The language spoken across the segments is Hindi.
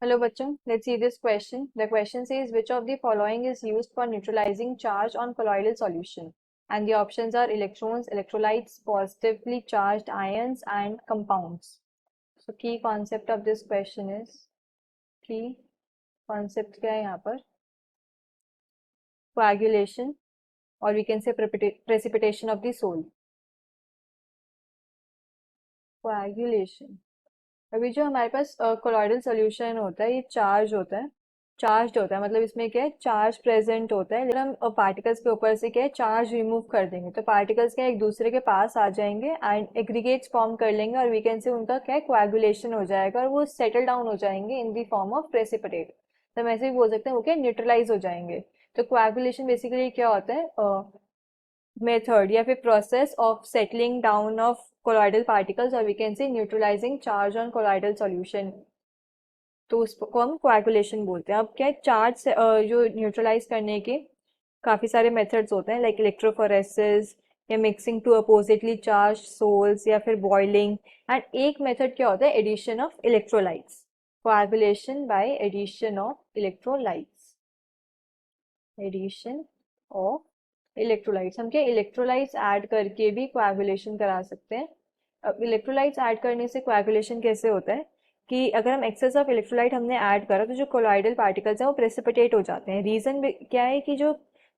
Hello bachon, let's see this question. The question says which of the following is used for neutralizing charge on colloidal solution? And the options are electrons, electrolytes, positively charged ions and compounds. So key concept of this question is key concept क्या है यहाँ पर coagulation or we can say precipitation of the soul. Coagulation. अभी जो हमारे पास कोलॉइडल सॉल्यूशन होता है ये चार्ज होता है मतलब इसमें क्या है चार्ज प्रेजेंट होता है लेकिन हम पार्टिकल्स के ऊपर से क्या है चार्ज रिमूव कर देंगे तो पार्टिकल्स क्या है एक दूसरे के पास आ जाएंगे एंड एग्रीगेट्स फॉर्म कर लेंगे और वी कैन से उनका क्या है कोएगुलेशन हो जाएगा और वो सेटल डाउन हो जाएंगे in the form of precipitate. तो हम ऐसे भी बोल सकते हैं वो क्या न्यूट्रलाइज हो जाएंगे। तो कोएगुलेशन बेसिकली क्या होता है मेथड या फिर process of settling down of colloidal particles और we can say neutralising charge on colloidal solution. तो उसको हम कोएगुलेशन बोलते हैं। अब क्या है चार्ज से जो न्यूट्रलाइज करने के काफी सारे मेथड्स होते हैं लाइक इलेक्ट्रोफोरेसिस या mixing two oppositely charged sols या फिर बॉइलिंग। एंड एक मेथड क्या होता है addition of electrolytes coagulation by addition of electrolytes addition of electrolytes. हम क्या इलेक्ट्रोलाइट्स ऐड करके भी कोएगुलेशन करा सकते हैं। अब इलेक्ट्रोलाइट्स ऐड करने से कोएगुलेशन कैसे होता है कि अगर हम एक्सेस ऑफ इलेक्ट्रोलाइट हमने ऐड करा तो जो कोलॉइडल पार्टिकल्स हैं वो प्रेसिपिटेट हो जाते हैं। रीजन क्या है कि जो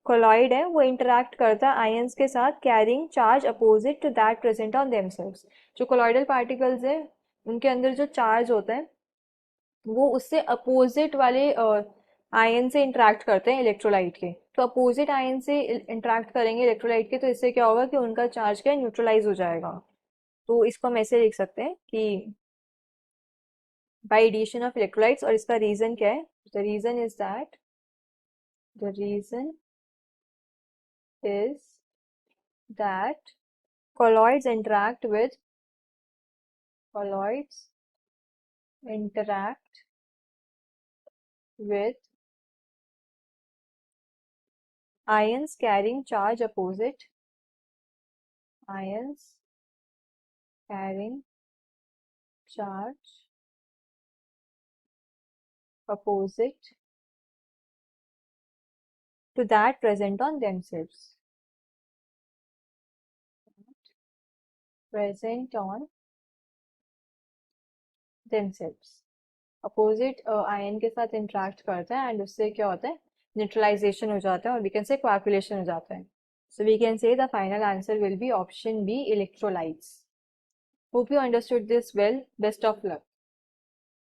कोलॉइड है वो इंटरैक्ट करता है आयंस के साथ carrying charge opposite to that present on themselves. जो कोलॉइडल पार्टिकल्स है उनके अंदर जो चार्ज होता है वो उससे अपोजिट वाले आयन से इंटरेक्ट करते हैं इलेक्ट्रोलाइट के। तो अपोजिट आयन से इंटरेक्ट करेंगे इलेक्ट्रोलाइट के तो इससे क्या होगा कि उनका चार्ज क्या न्यूट्रलाइज हो जाएगा। तो इसको हम ऐसे लिख सकते हैं कि बाय एडिशन ऑफ इलेक्ट्रोलाइट्स। और इसका रीजन क्या है the reason is that the reason is that colloids interact with colloids interact with ions carrying charge opposite ions carrying charge opposite to that present on themselves present on themselves opposite ion के साथ इंटरेक्ट करता है एंड उससे क्या होता है न्यूट्रलाइजेशन हो जाता है और वी कैन से कोएगुलेशन हो जाता है। So we can say the final answer will be option B electrolytes. Hope you understood this well. Best of luck.